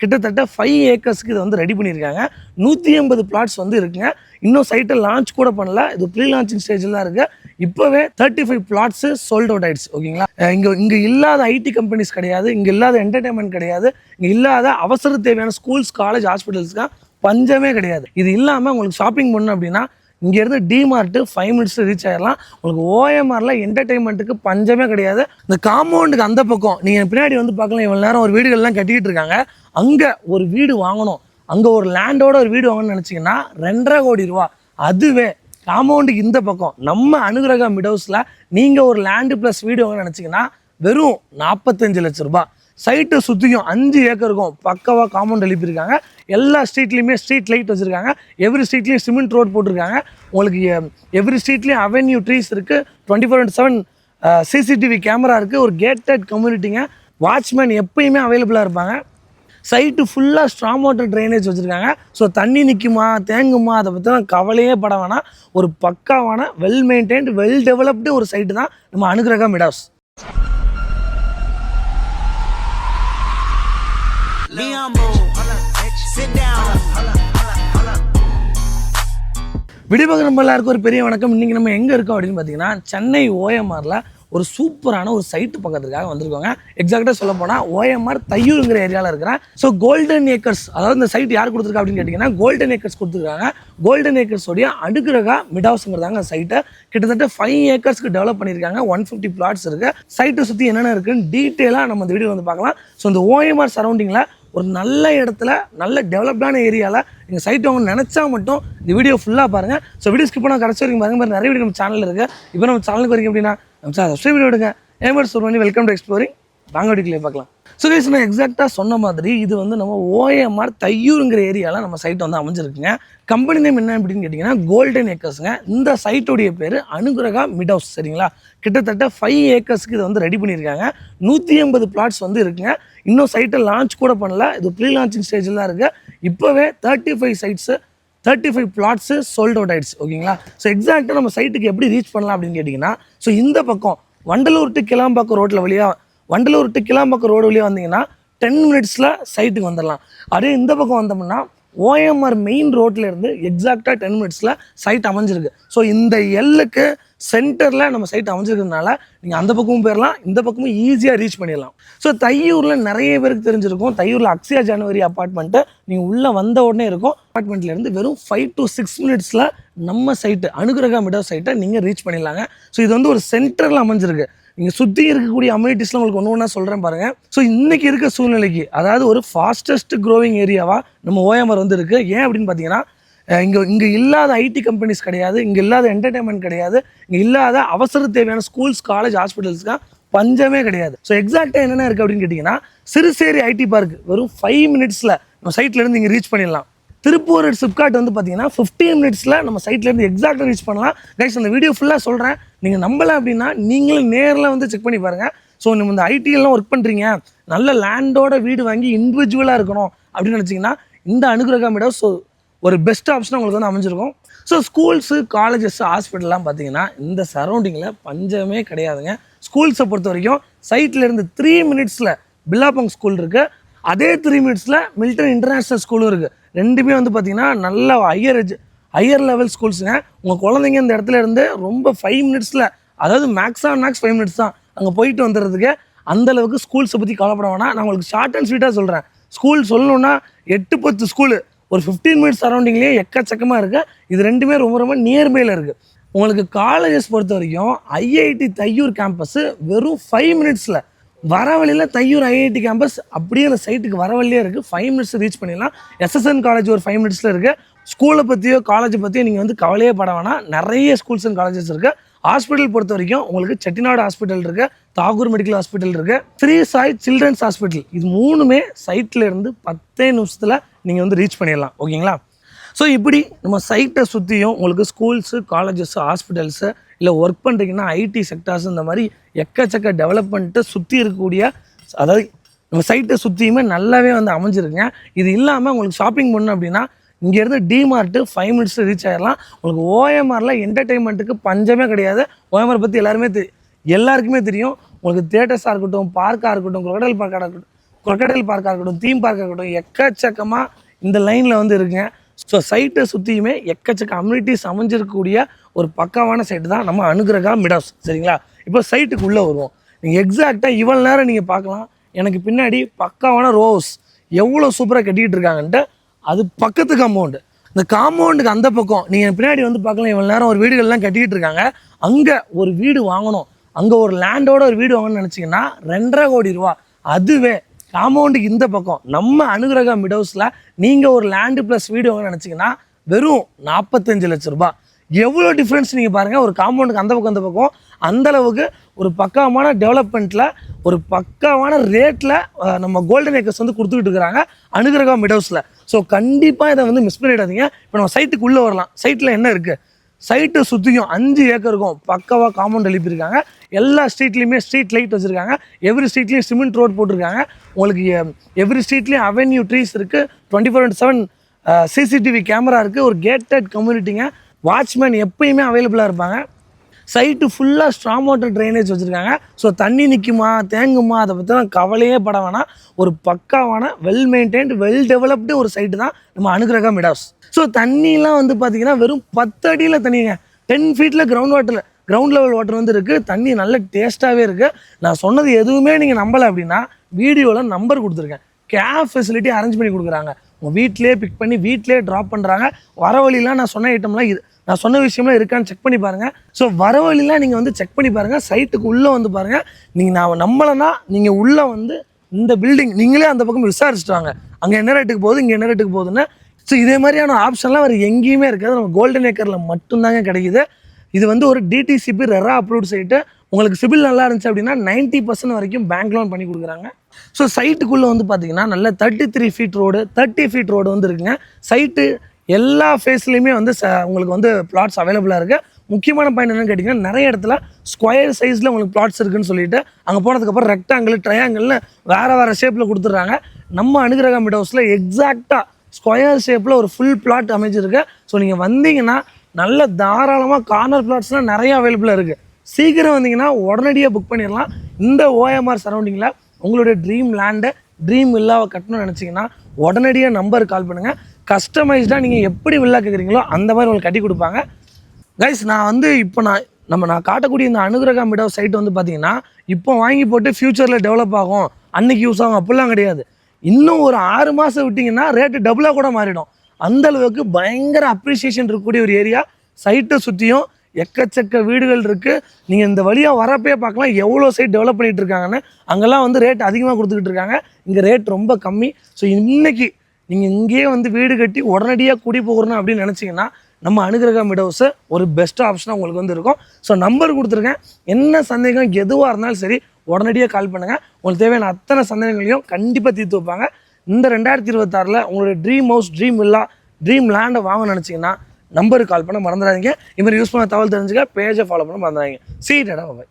கிட்டத்தட்ட 5 ஏக்கர்ஸ்க்கு இதை வந்து ரெடி பண்ணியிருக்காங்க. 180 பிளாட்ஸ் வந்து இருக்குங்க. இன்னும் சைட்டை லான்ச் கூட பண்ணல. இது ப்ரீ லான்ச்சிங் ஸ்டேஜில் தான் இருக்குது. இப்போவே 35 பிளாட்ஸு சோல்ட் அவுட் ஆயிடுச்சு. ஓகேங்களா, இங்கே இல்லாத ஐடி கம்பெனிஸ் கிடையாது, இங்கே இல்லாத என்டர்டைன்மெண்ட் கிடையாது, இங்கே இல்லாத அவசர தேவையான ஸ்கூல்ஸ், காலேஜ், ஹாஸ்பிட்டல்ஸ்க்கு பஞ்சமே கிடையாது. இது இல்லாமல் உங்களுக்கு ஷாப்பிங் பண்ணணும் அப்படின்னா இங்கேருந்து டிமார்ட்டு 5 மினிட்ஸில் ரீச் ஆகிடலாம். உங்களுக்கு ஓஎம்ஆரில் என்டர்டைன்மெண்ட்டுக்கு பஞ்சமே கிடையாது. இந்த காம்பவுண்டுக்கு அந்த பக்கம் நீங்கள் பின்னாடி வந்து பார்க்கலாம், இவ்வளோ நேரம் ஒரு வீடுகள்லாம் கட்டிக்கிட்டு இருக்காங்க. அங்கே ஒரு வீடு வாங்கணும், அங்கே ஒரு லேண்டோட ஒரு வீடு வாங்கணும்னு நினச்சிங்கன்னா 2.5 கோடி ரூபா. அதுவே காம்பவுண்டுக்கு இந்த பக்கம் நம்ம அனுகிரகா மிடவுஸில் நீங்கள் ஒரு லேண்டு ப்ளஸ் வீடு வாங்கணும்னு நினச்சிங்கன்னா வெறும் 45 லட்சம் ரூபா. சைட்டை சுற்றியும் 5 ஏக்கர் இருக்கும். பக்கவாக காம்பவுண்ட் எழுப்பியிருக்காங்க. எல்லா ஸ்ட்ரீட்லேயுமே ஸ்ட்ரீட் லைட் வச்சுருக்காங்க. எவ்ரி ஸ்ட்ரீட்லேயும் சிமெண்ட் ரோட் போட்டிருக்காங்க. உங்களுக்கு எவ்ரி ஸ்ட்ரீட்லேயும் அவென்யூ ட்ரீஸ் இருக்குது. 24/7 சிசிடிவி கேமரா இருக்குது. ஒரு கேட்டட் கம்யூனிட்டிங்க. வாட்ச்மேன் எப்பயுமே அவைலபிளாக இருப்பாங்க. சைட்டு ஃபுல்லாக ஸ்ட்ராங் வாட்டர் ட்ரைனேஜ் வச்சுருக்காங்க. ஸோ தண்ணி நிற்குமா தேங்குமா அதை பற்றிலாம் கவலையே பட வேணாம். ஒரு பக்காவான வெல் மெயின்டைன்டு வெல் டெவலப்டு ஒரு சைட்டு தான் நம்ம அனுகிரகா மிடாஸ். விடிபக நம்ம எல்லாருக்கும் ஒரு பெரிய வணக்கம். இன்றைக்கி நம்ம எங்கே இருக்கோம் அப்படின்னு பார்த்தீங்கன்னா சென்னை ஓஎம்ஆரில் ஒரு சூப்பரான ஒரு சைட்டு பக்கத்துக்காக வந்திருக்கோங்க. எக்ஸாக்டாக சொல்ல போனால் ஓஎம்ஆர் தையூருங்கிற ஏரியாவில் இருக்கிறேன். ஸோ கோல்டன் ஏக்கர்ஸ், அதாவது இந்த சைட் யார் கொடுத்துருக்கா அப்படின்னு கேட்டிங்கன்னா கோல்டன் ஏக்கர்ஸ் கொடுத்துருக்காங்க. கோல்டன் ஏக்கர்ஸோடைய அனுகிரகா மிடாஸ்ங்கிறதாங்க சைட்டை. கிட்டத்தட்ட 5 ஏக்கர்ஸ்க்கு டெவலப் பண்ணியிருக்காங்க. 150 பிளாட்ஸ் இருக்குது. சைட்டை சுற்றி என்னென்ன இருக்குன்னு டீட்டெயிலாக நம்ம இந்த வீடியோ வந்து பார்க்கலாம். ஸோ இந்த ஓஎம்ஆர் சரௌண்டிங்கில் ஒரு நல்ல இடத்துல நல்ல டெவலப்டான ஏரியாவில் நீங்கள் சைட் வாங்க நினச்சா மட்டும் இந்த வீடியோ ஃபுல்லாக பாருங்கள். ஸோ வீடியோ ஸ்கிப் பண்ணால் கடைசி வரைக்கும் பாருங்கள். நிறைய வீடியோ நம்ம சேனலில் இருக்குது. இப்போ நம்ம சேனலுக்கு வரைக்கும் அப்படின்னா நம்ம சப்ஸ்கிரைப் பண்ணி விடுங்க. ஏமாரி சொல்லி வெல்கம் டு எக்ஸ்ப்ளோரிங். வாங்க வீடியோக்களே பார்க்கலாம். ஸோ கைஸ், நான் எக்ஸாக்டாக சொன்ன மாதிரி இது வந்து நம்ம ஓஎம்ஆர் தையூருங்கிற ஏரியாவில் நம்ம சைட் வந்து அமைஞ்சிருக்குங்க. கம்பெனி நேம் என்ன அப்படின்னு கேட்டிங்கன்னா கோல்டன் ஏக்கர்ஸுங்க. இந்த சைட்டோடைய பேர் அனுகிரகா மிடவுஸ். சரிங்களா, கிட்டத்தட்ட 5 ஏக்கர்ஸ்க்கு இதை வந்து ரெடி பண்ணியிருக்காங்க. 180 பிளாட்ஸ் வந்து இருக்குங்க. இன்னும் சைட்டை லான்ச் கூட பண்ணல. இது ப்ரீ லான்ச்சிங் ஸ்டேஜில் தான் இருக்குது. இப்போவே 35 பிளாட்ஸு சோல்ட் அவுட் ஆயிடுச்சு. ஓகேங்களா, ஸோ எக்ஸாக்டாக நம்ம சைட்டுக்கு எப்படி ரீச் பண்ணலாம் அப்படின்னு கேட்டிங்கன்னா, ஸோ இந்த பக்கம் வண்டலூர் டு கிளாம்பாக்கம் ரோட்டில் வழியாக வண்டலூர் டு கிளாம்பாக்கம் ரோடு வழியாக வந்தீங்கன்னா 10 மினிட்ஸில் சைட்டுக்கு வந்துடலாம். அதே இந்த பக்கம் வந்தோம்னா ஓஎம்ஆர் மெயின் ரோட்டில் இருந்து எக்ஸாக்டாக 10 மினிட்ஸில் சைட் அமைஞ்சிருக்கு. ஸோ இந்த எல்லுக்கு சென்டரில் நம்ம சைட் அமைஞ்சிருக்கிறதுனால நீங்கள் அந்த பக்கமும் போயிடலாம், இந்த பக்கமும் ஈஸியாக ரீச் பண்ணிடலாம். ஸோ தையூரில் நிறைய பேருக்கு தெரிஞ்சிருக்கும். தையூரில் அக்ஷயா ஜனவரி அப்பார்ட்மெண்ட்டு நீங்கள் உள்ளே வந்த உடனே இருக்கும். அப்பார்ட்மெண்ட்லேருந்து வெறும் 5 to 6 மினிட்ஸில் நம்ம சைட்டு அனுகிரகா மிடோ சைட்டை நீங்கள் ரீச் பண்ணிடலாங்க. ஸோ இது வந்து ஒரு சென்டரில் அமைஞ்சிருக்கு. நீங்கள் சுற்றி இருக்கக்கூடிய அம்யூனிட்டிஸ்லாம் உங்களுக்கு ஒன்று ஒன்றா சொல்கிறேன் பாருங்கள். ஸோ இன்றைக்கி இருக்க சூழ்நிலைக்கு அதாவது ஒரு ஃபாஸ்டஸ்ட் க்ரோவிங் ஏரியாவாக நம்ம ஓஎம்ஆர் வந்து இருக்குது. ஏன் அப்படின்னு பார்த்தீங்கன்னா இங்கே இல்லாத ஐடி கம்பெனிஸ் கிடையாது, இங்கே இல்லாத என்டர்டைன்மெண்ட் கிடையாது, இங்கே இல்லாத அவசர தேவையான ஸ்கூல்ஸ், காலேஜ், ஹாஸ்பிட்டல்ஸ்க்கு பஞ்சமே கிடையாது. ஸோ எக்ஸாக்டாக என்னென்ன இருக்குது அப்படின்னு கேட்டிங்கன்னா சிறுசேரி ஐடி பார்க் வெறும் 5 மினிட்ஸில் நம்ம சைட்லேருந்து இங்கே ரீச் பண்ணிடலாம். திருப்பூர் சிப்காட் வந்து பார்த்தீங்கன்னா 15 மினிட்ஸில் நம்ம சைட்லேருந்து எக்ஸாக்டாக ரீச் பண்ணலாம். கைஸ், அந்த வீடியோ ஃபுல்லாக சொல்கிறேன். நீங்கள் நம்பலை அப்படின்னா நீங்களும் நேரில் வந்து செக் பண்ணி பாருங்கள். ஸோ நம்ம இந்த ஐடியெல்லாம் ஒர்க் பண்ணுறீங்க, நல்ல லேண்டோட வீடு வாங்கி இண்டிவிஜுவலாக இருக்கணும் அப்படின்னு நினச்சிங்கன்னா இந்த அனுகிரகா மிடவுஸ் ஒரு பெஸ்ட் ஆப்ஷனாக உங்களுக்கு வந்து அமைஞ்சிருக்கும். ஸோ ஸ்கூல்ஸு, காலேஜஸ், ஹாஸ்பிட்டல்லாம் பார்த்தீங்கன்னா இந்த சரௌண்டிங்கில் பஞ்சமே கிடையாதுங்க. ஸ்கூல்ஸை பொறுத்த வரைக்கும் சைட்லேருந்து 3 மினிட்ஸில் பில்லாப்பங் ஸ்கூல் இருக்குது. அதே 3 மினிட்ஸில் மில்டன் இன்டர்நேஷ்னல் ஸ்கூலும் இருக்குது. ரெண்டுமே வந்து பார்த்திங்கன்னா நல்ல ஹையர் லெவல் ஸ்கூல்ஸுங்க. உங்கள் குழந்தைங்க இந்த இடத்துல இருந்து ரொம்ப 5 மினிட்ஸில், அதாவது மேக்ஸ் 5 மினிட்ஸ் தான் அங்கே போயிட்டு வந்துடுறதுக்கு. அந்தளவுக்கு ஸ்கூல்ஸை பற்றி கவலைப்பட வேணாம். நான் உங்களுக்கு ஷார்ட் அண்ட் ஸ்வீட்டாக சொல்கிறேன். ஸ்கூல் சொல்லணுன்னா 8-10 ஸ்கூலு ஒரு 15 மினிட்ஸ் சரௌண்டிங்லேயே எக்கச்சக்கமாக இருக்குது. இது ரெண்டுமே ரொம்ப ரொம்ப நியர்பையில் இருக்குது. உங்களுக்கு காலேஜஸ் பொறுத்த வரைக்கும் ஐஐடி தையூர் கேம்பஸ்ஸு வெறும் 5 மினிட்ஸில் வர வழியில் தையூர் ஐஐடி கேம்பஸ் அப்படியே அந்த சைட்டுக்கு வர வழியே இருக்குது. 5 மினிட்ஸ் ரீச் பண்ணிடலாம். எஸ்எஸ்என் காலேஜ் ஒரு 5 மினிட்ஸில் இருக்குது. ஸ்கூலை பற்றியோ காலேஜை பற்றியோ நீங்கள் வந்து கவலையே பட வேணாம். நிறைய ஸ்கூல்ஸ் அண்ட் காலேஜஸ் இருக்குது. ஹாஸ்பிட்டல் பொறுத்த வரைக்கும் உங்களுக்கு செட்டிநாடு ஹாஸ்பிட்டல் இருக்குது, தாகூர் மெடிக்கல் ஹாஸ்பிட்டல் இருக்குது, ஸ்ரீ சாய் சில்ட்ரன்ஸ் ஹாஸ்பிட்டல். இது மூணுமே சைட்டில் இருந்து 10 நிமிஷத்தில் நீங்கள் வந்து ரீச் பண்ணிடலாம். ஓகேங்களா, ஸோ இப்படி நம்ம சைட்டை சுற்றியும் உங்களுக்கு ஸ்கூல்ஸு, காலேஜஸ்ஸு, ஹாஸ்பிட்டல்ஸு, இல்லை ஒர்க் பண்ணுறீங்கன்னா ஐடி செக்டார்ஸ், இந்த மாதிரி எக்கச்சக்க டெவலப்மெண்ட்டு சுற்றி இருக்கக்கூடிய, அதாவது நம்ம சைட்டை சுற்றியுமே நல்லாவே வந்து அமைஞ்சிருக்குங்க. இது இல்லாமல் உங்களுக்கு ஷாப்பிங் பண்ணணும் அப்படின்னா இங்கேருந்து டிமார்ட்டு 5 மினிட்ஸில் ரீச் ஆகிடலாம். உங்களுக்கு ஓஎம்ஆரில் என்டர்டைன்மெண்ட்டுக்கு பஞ்சமே கிடையாது. ஓஎம்ஆர் பற்றி எல்லாருக்குமே தெரியும். உங்களுக்கு தியேட்டர்ஸாக இருக்கட்டும், பார்க்காக இருக்கட்டும், குரோடல் பார்க்காக இருக்கட்டும், crocodile பார்க்காக இருக்கட்டும், தீம் பார்க்காக இருக்கட்டும், எக்கச்சக்கமாக இந்த லைனில் வந்து இருக்குங்க. ஸோ சைட்டை சுற்றியுமே எக்கச்சக்க அம்யூனிட்டிஸ் அமைஞ்சிருக்கக்கூடிய ஒரு பக்காவான சைட்டு தான் நம்ம அனுகிரகா மிடாஸ். சரிங்களா? இப்போ சைட்டுக்கு உள்ளே வருவோம். நீங்கள் எக்ஸாக்டாக இவ்வளோ நேரம் நீங்கள் பார்க்கலாம், எனக்கு பின்னாடி பக்காவான ரோஸ் எவ்வளோ சூப்பராக கட்டிக்கிட்டு இருக்காங்கன்ட்டு. அது பக்கத்து காம்பவுண்டு. இந்த காம்பவுண்டுக்கு அந்த பக்கம் நீங்கள் பின்னாடி வந்து பார்க்கலாம், இவ்வளோ நேரம் ஒரு வீடுகள்லாம் கட்டிக்கிட்டு இருக்காங்க. அங்கே ஒரு வீடு வாங்கணும், அங்கே ஒரு லேண்டோட ஒரு வீடு வாங்கணும்னு நினச்சிங்கன்னா 2.5 கோடி ரூபா. அதுவே காம்பவுண்டுக்கு இந்த பக்கம் நம்ம அனுகிரகா மிடோஸில் நீங்கள் ஒரு லேண்டு ப்ளஸ் வீடு வாங்கணும்னு நினச்சிங்கன்னா வெறும் 45 லட்சம் ரூபாய். எவ்வளோ டிஃப்ரென்ஸ் நீங்கள் பாருங்கள். ஒரு காம்பவுண்டுக்கு அந்த பக்கம் அந்தளவுக்கு ஒரு பக்காவான டெவலப்மெண்ட்டில் ஒரு பக்காவான ரேட்டில் நம்ம கோல்டன் ஏக்கர்ஸ் வந்து கொடுத்துக்கிட்டு இருக்கிறாங்க அனுகிரகா மிடோஸில். ஸோ கண்டிப்பாக இதை வந்து மிஸ் பண்ணிடாதீங்க. இப்போ நம்ம சைட்டுக்குள்ளே வரலாம். சைட்டில் என்ன இருக்குது? சைட்டை சுற்றியும் 5 ஏக்கர் இருக்கும். பக்காவாக காம்பவுண்ட் எழுப்பியிருக்காங்க. எல்லா ஸ்ட்ரீட்லேயுமே ஸ்ட்ரீட் லைட் வச்சுருக்காங்க. எவ்ரி ஸ்ட்ரீட்லேயும் சிமெண்ட் ரோட் போட்டிருக்காங்க. உங்களுக்கு எவ்ரி ஸ்ட்ரீட்லேயும் அவென்யூ ட்ரீஸ் இருக்குது. 24/7 சிசிடிவி கேமரா இருக்குது. ஒரு கேட்டட் கம்யூனிட்டிங்க. வாட்ச்மேன் எப்பயுமே அவைலபிளாக இருப்பாங்க. சைட்டு ஃபுல்லாக ஸ்ட்ராங் வாட்டர் ட்ரைனேஜ் வச்சுருக்காங்க. ஸோ தண்ணி நிற்குமா தேங்குமா அதை பற்றிலாம் கவலையே பட வேணாம். ஒரு பக்காவான வெல் மெயின்டைன்டு வெல் டெவலப்டு ஒரு சைட்டு தான் நம்ம அனுகிரகா மிடாஸ். ஸோ தண்ணிலாம் வந்து பார்த்திங்கன்னா வெறும் 10 அடியில் தண்ணிங்க. 10 ஃபீட்டில் கிரவுண்ட் லெவல் வாட்டர் வந்து இருக்குது. தண்ணி நல்ல டேஸ்ட்டாகவே இருக்குது. நான் சொன்னது எதுவுமே நீங்கள் நம்பலை அப்படின்னா வீடியோவில் நம்பர் கொடுத்துருக்கேன். கேப் ஃபெசிலிட்டி அரேஞ்ச் பண்ணி கொடுக்குறாங்க. உங்கள் வீட்டிலே பிக் பண்ணி வீட்டிலே ட்ராப் பண்ணுறாங்க. வர வழிலாம் நான் சொன்ன ஐட்டம்லாம் இது நான் சொன்ன விஷயம்லாம் இருக்கான்னு செக் பண்ணி பாருங்கள். ஸோ வர வழிலாம் நீங்கள் வந்து செக் பண்ணி பாருங்கள். சைட்டுக்கு உள்ளே வந்து பாருங்கள். நீங்கள் நான் நம்பலைன்னா நீங்கள் உள்ளே வந்து இந்த பில்டிங் நீங்களே அந்த பக்கம் விசாரிச்சுட்டு வாங்க. அங்கே என்ன ரேட்டுக்கு போகுது, இங்கே என்ன ரேட்டுக்கு போகுதுன்னு. ஸோ இதே மாதிரியான ஆப்ஷன்லாம் வேறு எங்கேயுமே இருக்காது. நம்ம கோல்டன் ஏக்கரில் மட்டும்தாங்க கிடைக்குது. இது வந்து ஒரு டிடிசிபி ரெரா அப்ரூவ்ட் சைட்டு. உங்களுக்கு சிபில் நல்லா இருந்துச்சு அப்படின்னா 90% வரைக்கும் பேங்க் லோன் பண்ணி கொடுக்குறாங்க. ஸோ சைட்டுக்குள்ளே வந்து பார்த்தீங்கன்னா நல்ல 33 ஃபீட் ரோடு 30 ஃபீட் ரோடு வந்து இருக்குங்க. சைட்டு எல்லா ஃபேஸ்லேயுமே வந்து உங்களுக்கு வந்து பிளாட்ஸ் அவைலபிளாக இருக்குது. முக்கியமான பாயிண்ட் என்னென்னு கேட்டிங்கன்னா நிறைய இடத்துல ஸ்கொயர் சைஸில் உங்களுக்கு பிளாட்ஸ் இருக்குதுன்னு சொல்லிட்டு அங்கே போனதுக்கப்புறம் ரெக்டாங்கிள் ட்ரையாங்கிள்னு வேறு ஷேப்பில் கொடுத்துட்றாங்க. நம்ம அனுகிரகா மிடோஸில் எக்ஸாக்டாக ஸ்கொயர் ஷேப்பில் ஒரு ஃபுல் பிளாட் அமைச்சிருக்கு. ஸோ நீங்கள் வந்தீங்கன்னா நல்ல தாராளமாக கார்னர் பிளாட்ஸ்லாம் நிறைய அவைலபிளாக இருக்குது. சீக்கிரம் வந்தீங்கன்னா உடனடியாக புக் பண்ணிடலாம். இந்த ஓஎம்ஆர் சரௌண்டிங்கில் உங்களுடைய ட்ரீம் லேண்டை ட்ரீம் வில்லாவை கட்டணும்னு நினச்சிங்கன்னா உடனடியாக நம்பருக்கு கால் பண்ணுங்கள். கஸ்டமைஸ்டாக நீங்கள் எப்படி வில்லா கேட்குறீங்களோ அந்த மாதிரி உங்களுக்கு கட்டி கொடுப்பாங்க. கைஸ் நான் வந்து இப்போ நான் காட்டக்கூடிய இந்த அனுகிரகா மிடோ சைட் வந்து பார்த்தீங்கன்னா இப்போ வாங்கி போட்டு ஃப்யூச்சரில் டெவலப் ஆகும், அன்னைக்கு யூஸ் ஆகும் அப்படிலாம் கிடையாது. இன்னும் ஒரு 6 மாதம் விட்டிங்கன்னா ரேட்டு டபுளாக கூட மாறிடும். அந்தளவுக்கு பயங்கர அப்ரிசியேஷன் இருக்கக்கூடிய ஒரு ஏரியா. சைட்டை சுற்றியும் எக்கச்சக்க வீடுகள் இருக்குது. நீங்கள் இந்த வழியாக வரப்பே பார்க்கலாம் எவ்வளோ சைட் டெவலப் பண்ணிகிட்டு இருக்காங்கன்னு. அங்கெல்லாம் வந்து ரேட் அதிகமாக கொடுத்துக்கிட்டு இருக்காங்க. இங்கே ரேட் ரொம்ப கம்மி. ஸோ இன்றைக்கி நீங்கள் இங்கேயே வந்து வீடு கட்டி உடனடியாக குடி போகணும் அப்படின்னு நினச்சிங்கன்னா நம்ம அனுகிரகா மிடோஸு ஒரு பெஸ்ட் ஆப்ஷனாக உங்களுக்கு வந்து இருக்கும். ஸோ நம்பர் கொடுத்துருக்கேன். என்ன சந்தேகம் எதுவாக இருந்தாலும் சரி உடனடியாக கால் பண்ணுங்கள். உங்களுக்கு தேவையான அத்தனை சந்தேகங்களையும் கண்டிப்பாக தீர்த்து வைப்பாங்க. இந்த 2026 உங்களுடைய dream house, dream villa, dream லேண்டை வாங்க நினச்சிங்கன்னா நம்பருக்கு கால் பண்ண மறந்துடாதீங்க. இது மாதிரி யூஸ் பண்ண தகவல் தெரிஞ்சுக்க பேஜை ஃபாலோ பண்ண மறந்துடாதீங்க. சீ டடா பாய்.